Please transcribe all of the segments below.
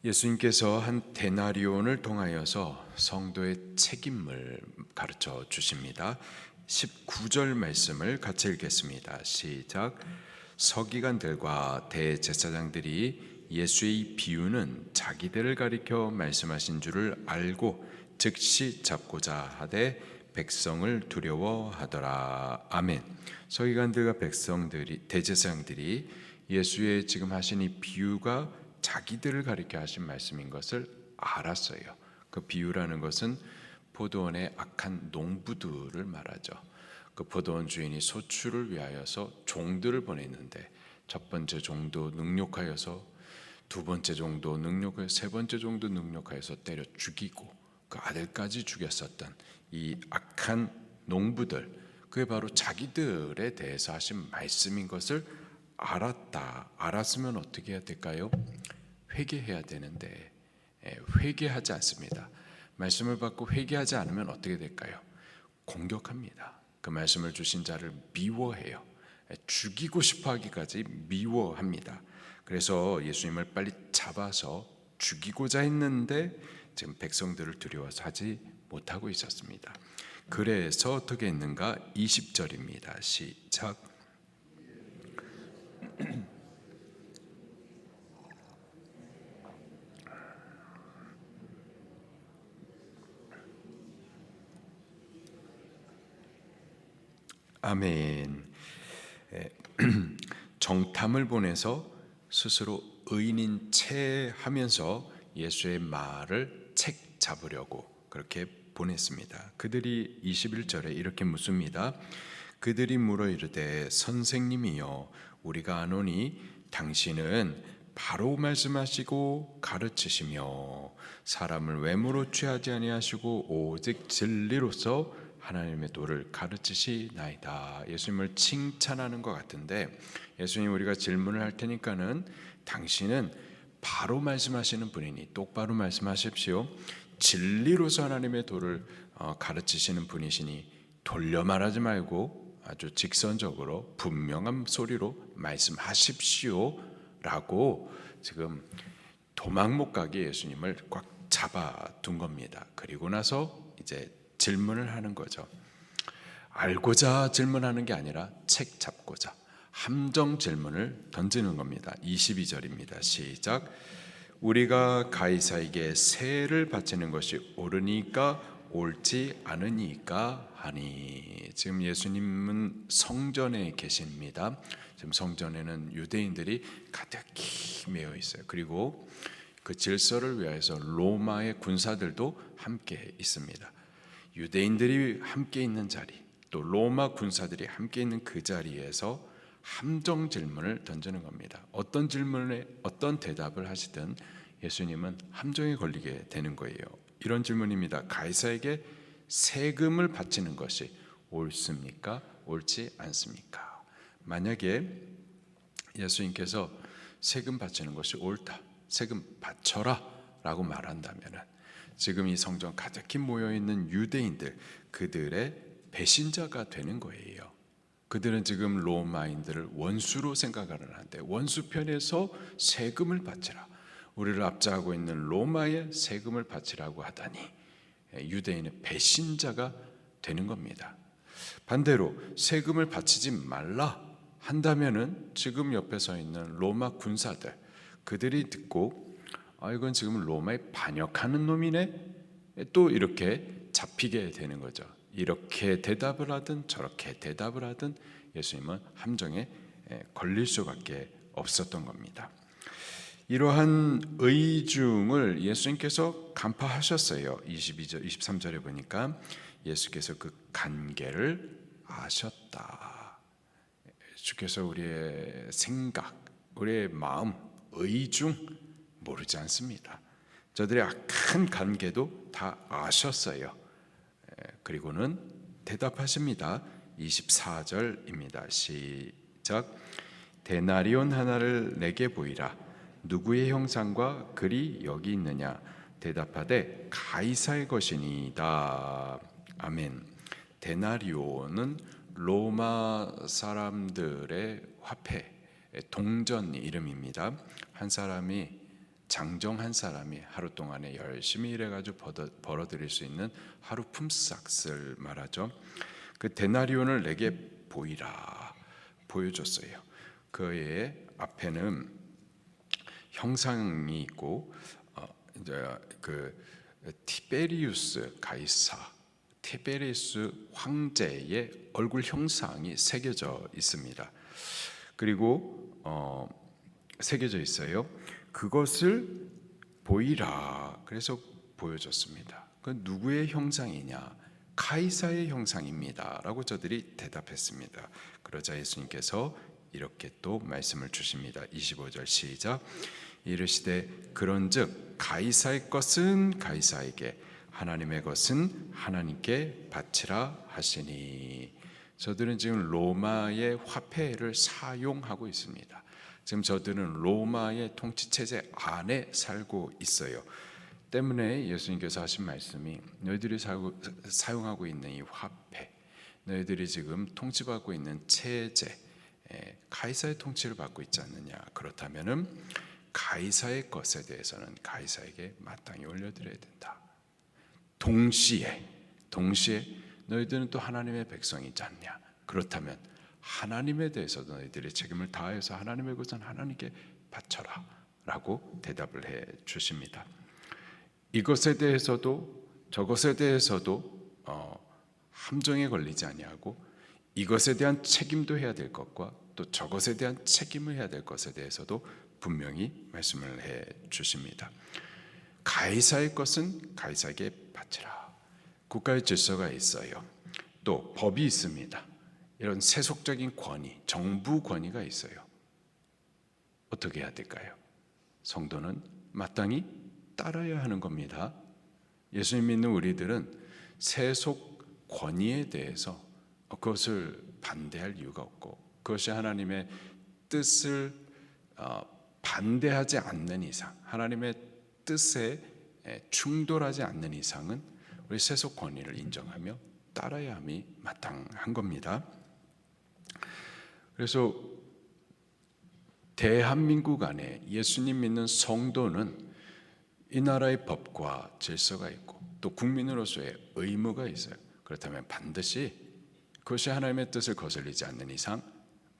예수님께서 한 데나리온을 통하여서 성도의 책임을 가르쳐 주십니다. 19절 말씀을 같이 읽겠습니다. 시작. 서기관들과 대제사장들이 예수의 비유는 자기들을 가리켜 말씀하신 줄을 알고 즉시 잡고자 하되 백성을 두려워하더라. 아멘. 서기관들과 대제사장들이 예수의 지금 하신 이 비유가 자기들을 가리켜 하신 말씀인 것을 알았어요. 그 비유라는 것은 포도원의 악한 농부들을 말하죠. 그 포도원 주인이 소출을 위하여서 종들을 보냈는데 첫 번째 종도 능욕하여서, 두 번째 종도 능욕하여서, 세 번째 종도 능욕하여서 때려 죽이고 그 아들까지 죽였었던 이 악한 농부들, 그게 바로 자기들에 대해서 하신 말씀인 것을 알았으면 어떻게 해야 될까요? 회개해야 되는데 회개하지 않습니다. 말씀을 받고 회개하지 않으면 어떻게 될까요? 공격합니다. 그 말씀을 주신 자를 미워해요. 죽이고 싶어 하기까지 미워합니다. 그래서 예수님을 빨리 잡아서 죽이고자 했는데 지금 백성들을 두려워서 하지 못하고 있었습니다. 그래서 어떻게 했는가? 20절입니다. 시작. 아멘. 정탐을 보내서 스스로 의인인 채 하면서 예수의 말을 책 잡으려고 그렇게 보냈습니다. 그들이 21절에 이렇게 묻습니다. 그들이 물어 이르되 선생님이여 우리가 아노니 당신은 바로 말씀하시고 가르치시며 사람을 외모로 취하지 아니하시고 오직 진리로서 하나님의 도를 가르치시나이다. 예수님을 칭찬하는 것 같은데, 예수님 우리가 질문을 할 테니까는 당신은 바로 말씀하시는 분이니 똑바로 말씀하십시오. 진리로서 하나님의 도를 가르치시는 분이시니 돌려 말하지 말고 아주 직선적으로 분명한 소리로 말씀하십시오 라고 지금 도망 못 가게 예수님을 꽉 잡아둔 겁니다. 그리고 나서 이제 질문을 하는 거죠. 알고자 질문하는 게 아니라 책 잡고자 함정 질문을 던지는 겁니다. 22절입니다. 시작. 우리가 가이사에게 세를 바치는 것이 옳으니까 옳지 않으니까 하니. 지금 예수님은 성전에 계십니다. 지금 성전에는 유대인들이 가득히 메어 있어요. 그리고 그 질서를 위하여서 로마의 군사들도 함께 있습니다. 유대인들이 함께 있는 자리, 또 로마 군사들이 함께 있는 그 자리에서 함정 질문을 던지는 겁니다. 어떤 질문에 어떤 대답을 하시든 예수님은 함정에 걸리게 되는 거예요. 이런 질문입니다. 가이사에게 세금을 바치는 것이 옳습니까? 옳지 않습니까? 만약에 예수님께서 세금 바치는 것이 옳다, 세금 바쳐라 라고 말한다면 지금 이 성전 가득히 모여있는 유대인들, 그들의 배신자가 되는 거예요. 그들은 지금 로마인들을 원수로 생각을 하는데 원수편에서 세금을 바치라, 우리를 압제하고 있는 로마의 세금을 바치라고 하다니 유대인의 배신자가 되는 겁니다. 반대로 세금을 바치지 말라 한다면은 지금 옆에 서 있는 로마 군사들, 그들이 듣고 이건 지금 로마에 반역하는 놈이네, 또 이렇게 잡히게 되는 거죠. 이렇게 대답을 하든 저렇게 대답을 하든 예수님은 함정에 걸릴 수밖에 없었던 겁니다. 이러한 의중을 예수님께서 간파하셨어요. 22절, 23절에 보니까 예수께서 그 간계를 아셨다. 주께서 우리의 생각, 우리의 마음, 의중 모르지 않습니다. 저들의 악한 관계도 다 아셨어요. 그리고는 대답하십니다. 24절입니다. 시작. 데나리온 하나를 내게 보이라. 누구의 형상과 글이 여기 있느냐? 대답하되 가이사의 것이니이다. 아멘. 데나리온은 로마 사람들의 화폐, 동전 이름입니다. 한 사람이 장정 한 사람이 하루 동안에 열심히 일해가지고 벌어들일 수 있는 하루 품삯을 말하죠. 그 데나리온을 내게 보이라 보여줬어요. 그의 앞에는 형상이 있고 이제 그 티베리우스 가이사, 티베리우스 황제의 얼굴 형상이 새겨져 있습니다. 그리고 새겨져 있어요. 그것을 보이라. 그래서 보여줬습니다. 그 누구의 형상이냐? 카이사의 형상입니다. 라고 저들이 대답했습니다. 그러자 예수님께서 이렇게 또 말씀을 주십니다. 25절 시작. 이르시되 그런즉 가이사의 것은 가이사에게, 하나님의 것은 하나님께 바치라 하시니. 저들은 지금 로마의 화폐를 사용하고 있습니다. 지금 저들은 로마의 통치체제 안에 살고 있어요. 때문에 예수님께서 하신 말씀이 너희들이 사용하고 있는 이 화폐, 너희들이 지금 통치받고 있는 체제, 가이사의 통치를 받고 있지 않느냐. 그렇다면은 가이사의 것에 대해서는 가이사에게 마땅히 올려드려야 된다. 동시에 너희들은 또 하나님의 백성이지 않냐. 그렇다면 하나님에 대해서도 너희들이 책임을 다해서 하나님의 것은 하나님께 바쳐라 라고 대답을 해 주십니다. 이것에 대해서도 저것에 대해서도 함정에 걸리지 아니하고 이것에 대한 책임도 해야 될 것과 또 저것에 대한 책임을 해야 될 것에 대해서도 분명히 말씀을 해 주십니다. 가이사의 것은 가이사에게 바치라. 국가의 질서가 있어요. 또 법이 있습니다. 이런 세속적인 권위, 정부 권위가 있어요. 어떻게 해야 될까요? 성도는 마땅히 따라야 하는 겁니다. 예수님 믿는 우리들은 세속 권위에 대해서 그것을 반대할 이유가 없고, 그것이 하나님의 뜻을 반대하지 않는 이상, 하나님의 뜻에 충돌하지 않는 이상은 우리 세속 권위를 인정하며 따라야 함이 마땅한 겁니다. 그래서 대한민국 안에 예수님 믿는 성도는 이 나라의 법과 질서가 있고 또 국민으로서의 의무가 있어요. 그렇다면 반드시 그것이 하나님의 뜻을 거슬리지 않는 이상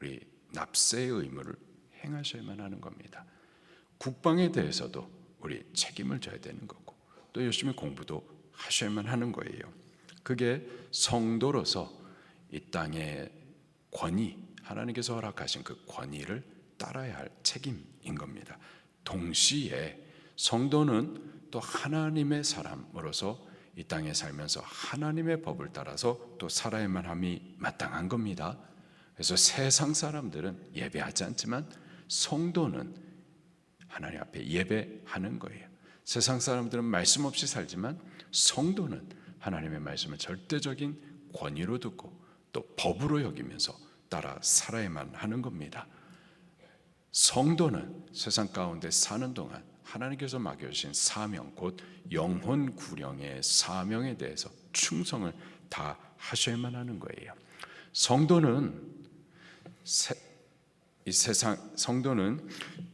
우리 납세의 의무를 행하셔야만 하는 겁니다. 국방에 대해서도 우리 책임을 져야 되는 거고 또 열심히 공부도 하셔야만 하는 거예요. 그게 성도로서 이 땅의 권위, 하나님께서 허락하신 그 권위를 따라야 할 책임인 겁니다. 동시에 성도는 또 하나님의 사람으로서 이 땅에 살면서 하나님의 법을 따라서 또 살아야만 함이 마땅한 겁니다. 그래서 세상 사람들은 예배하지 않지만 성도는 하나님 앞에 예배하는 거예요. 세상 사람들은 말씀 없이 살지만 성도는 하나님의 말씀을 절대적인 권위로 듣고 또 법으로 여기면서 따라 살아야만 하는 겁니다. 성도는 세상 가운데 사는 동안 하나님께서 맡겨주신 사명, 곧 영혼 구령의 사명에 대해서 충성을 다 하셔야만 하는 거예요. 성도는 성도는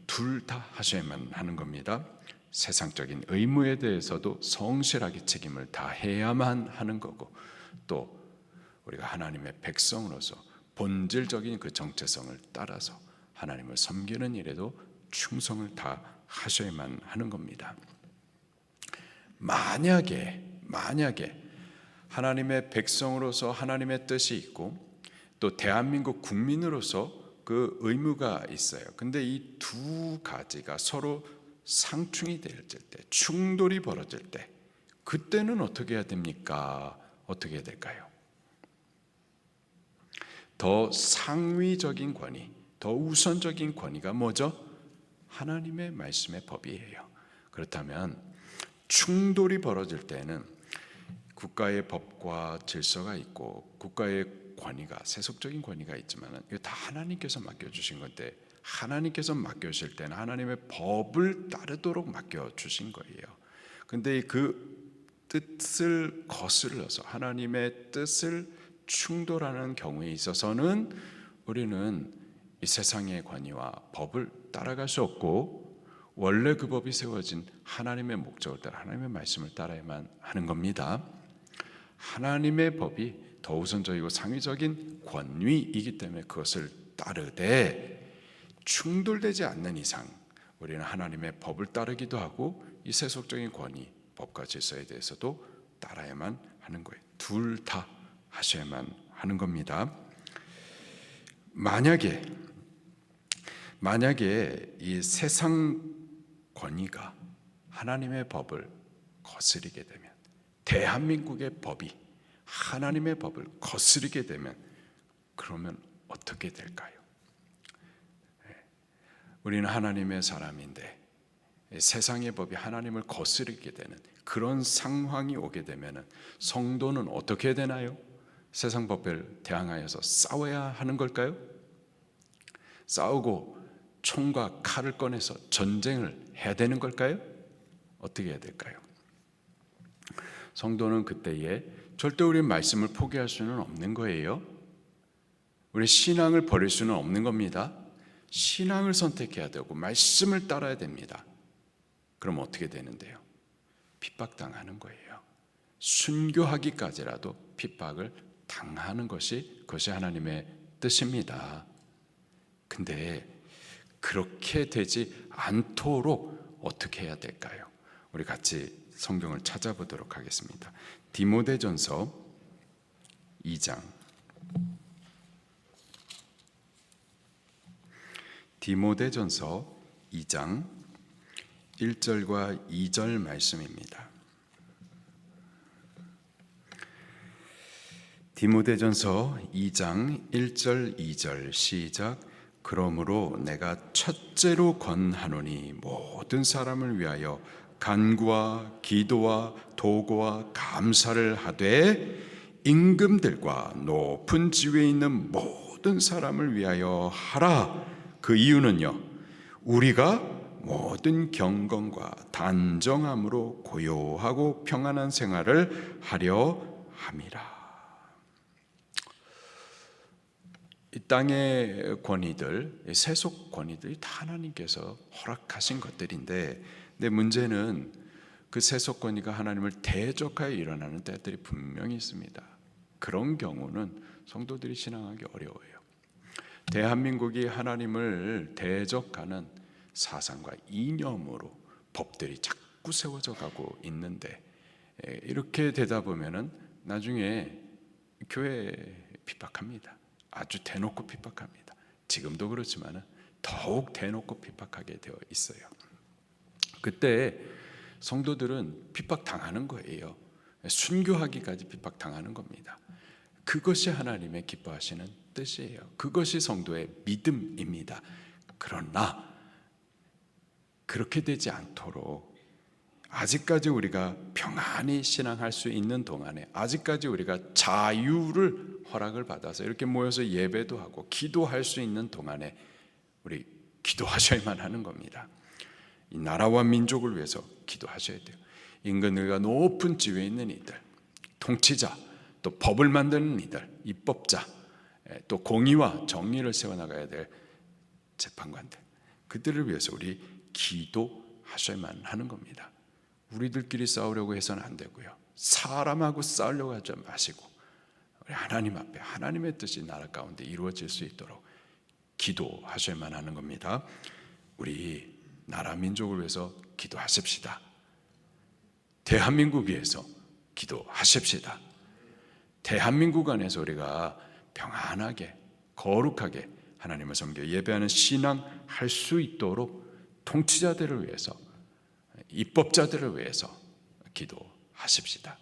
둘 다 하셔야만 하는 겁니다. 세상적인 의무에 대해서도 성실하게 책임을 다해야만 하는 거고 또 우리가 하나님의 백성으로서 본질적인 그 정체성을 따라서 하나님을 섬기는 일에도 충성을 다 하셔야만 하는 겁니다. 만약에 하나님의 백성으로서 하나님의 뜻이 있고 또 대한민국 국민으로서 그 의무가 있어요. 근데 이 두 가지가 서로 상충이 될 때, 충돌이 벌어질 때, 그때는 어떻게 해야 됩니까? 어떻게 해야 될까요? 더 상위적인 권위, 더 우선적인 권위가 뭐죠? 하나님의 말씀의 법이에요. 그렇다면 충돌이 벌어질 때는 국가의 법과 질서가 있고 국가의 권위가 세속적인 권위가 있지만 이거 다 하나님께서 맡겨주신 건데 하나님께서 맡겨주실 때는 하나님의 법을 따르도록 맡겨주신 거예요. 근데 그 뜻을 거슬러서 하나님의 뜻을 충돌하는 경우에 있어서는 우리는 이 세상의 권위와 법을 따라갈 수 없고 원래 그 법이 세워진 하나님의 목적을 따라 하나님의 말씀을 따라야만 하는 겁니다. 하나님의 법이 더 우선적이고 상위적인 권위이기 때문에 그것을 따르되 충돌되지 않는 이상 우리는 하나님의 법을 따르기도 하고 이 세속적인 권위, 법과 질서에 대해서도 따라야만 하는 거예요. 둘 다 하셔야만 하는 겁니다. 만약에 이 세상 권위가 하나님의 법을 거스르게 되면, 대한민국의 법이 하나님의 법을 거스르게 되면 그러면 어떻게 될까요? 우리는 하나님의 사람인데 세상의 법이 하나님을 거스르게 되는 그런 상황이 오게 되면 성도는 어떻게 되나요? 세상 법을 대항하여서 싸워야 하는 걸까요? 싸우고 총과 칼을 꺼내서 전쟁을 해야 되는 걸까요? 어떻게 해야 될까요? 성도는 그때에 절대 우리 말씀을 포기할 수는 없는 거예요. 우리 신앙을 버릴 수는 없는 겁니다. 신앙을 선택해야 되고 말씀을 따라야 됩니다. 그럼 어떻게 되는데요? 핍박당하는 거예요. 순교하기까지라도 핍박을 당하는 그것이 하나님의 뜻입니다. 근데 그렇게 되지 않도록 어떻게 해야 될까요? 우리 같이 성경을 찾아보도록 하겠습니다. 디모데전서 2장 디모데전서 2장 1절과 2절 말씀입니다. 디모데전서 2장 1절 2절 시작. 그러므로 내가 첫째로 권하노니 모든 사람을 위하여 간구와 기도와 도구와 감사를 하되 임금들과 높은 지위에 있는 모든 사람을 위하여 하라. 그 이유는요, 우리가 모든 경건과 단정함으로 고요하고 평안한 생활을 하려 함이라. 이 땅의 권위들, 세속 권위들이 다 하나님께서 허락하신 것들인데, 근데 문제는 그 세속 권위가 하나님을 대적하여 일어나는 때들이 분명히 있습니다. 그런 경우는 성도들이 신앙하기 어려워요. 대한민국이 하나님을 대적하는 사상과 이념으로 법들이 자꾸 세워져 가고 있는데, 이렇게 되다 보면은 나중에 교회 핍박합니다. 아주 대놓고 핍박합니다. 지금도 그렇지만 더욱 대놓고 핍박하게 되어 있어요. 그때 성도들은 핍박당하는 거예요. 순교하기까지 핍박당하는 겁니다. 그것이 하나님의 기뻐하시는 뜻이에요. 그것이 성도의 믿음입니다. 그러나 그렇게 되지 않도록 아직까지 우리가 평안히 신앙할 수 있는 동안에, 아직까지 우리가 자유를 허락을 받아서 이렇게 모여서 예배도 하고 기도할 수 있는 동안에 우리 기도하셔야만 하는 겁니다. 이 나라와 민족을 위해서 기도하셔야 돼요. 임금들과 높은 지위에 있는 이들, 통치자, 또 법을 만드는 이들, 입법자, 또 공의와 정의를 세워나가야 될 재판관들, 그들을 위해서 우리 기도하셔야만 하는 겁니다. 우리들끼리 싸우려고 해서는 안 되고요. 사람하고 싸우려고 하지 마시고 우리 하나님 앞에 하나님의 뜻이 나라 가운데 이루어질 수 있도록 기도하셔야만 하는 겁니다. 우리 나라 민족을 위해서 기도하십시다. 대한민국 위해서 기도하십시다. 대한민국 안에서 우리가 평안하게 거룩하게 하나님을 섬겨 예배하는 신앙 할 수 있도록 통치자들을 위해서, 입법자들을 위해서 기도하십시다.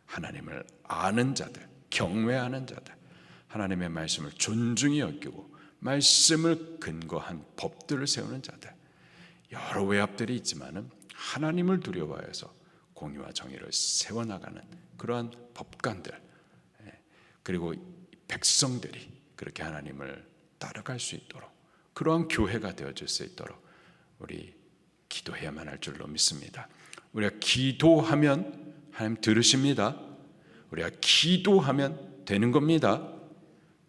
하나님을 아는 자들, 경외하는 자들, 하나님의 말씀을 존중히 여기고 말씀을 근거한 법들을 세우는 자들, 여러 외압들이 있지만은 하나님을 두려워해서 공의와 정의를 세워나가는 그러한 법관들, 그리고 백성들이 그렇게 하나님을 따라갈 수 있도록, 그러한 교회가 되어질 수 있도록 우리 기도해야만 할 줄로 믿습니다. 우리가 기도하면 하나님 들으십니다. 우리가 기도하면 되는 겁니다.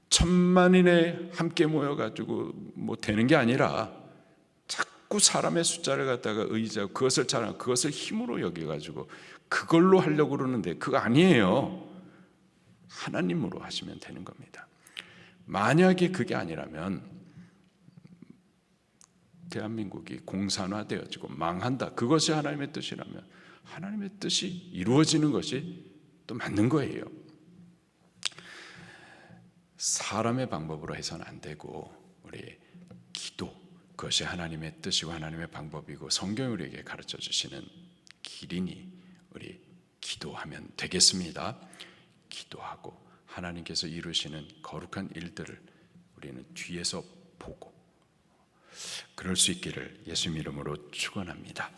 천만인에 함께 모여가지고 뭐 되는 게 아니라 자꾸 사람의 숫자를 갖다가 의지하고 그것을 자랑, 그것을 힘으로 여겨가지고 그걸로 하려고 그러는데 그거 아니에요. 하나님으로 하시면 되는 겁니다. 만약에 그게 아니라면 대한민국이 공산화되어지고 망한다. 그것이 하나님의 뜻이라면 하나님의 뜻이 이루어지는 것이 또 맞는 거예요. 사람의 방법으로 해서는 안 되고 우리 기도, 그것이 하나님의 뜻이고 하나님의 방법이고 성경이 우리에게 가르쳐 주시는 길이니 우리 기도하면 되겠습니다. 기도하고 하나님께서 이루시는 거룩한 일들을 우리는 뒤에서 보고 그럴 수 있기를 예수님 이름으로 축원합니다.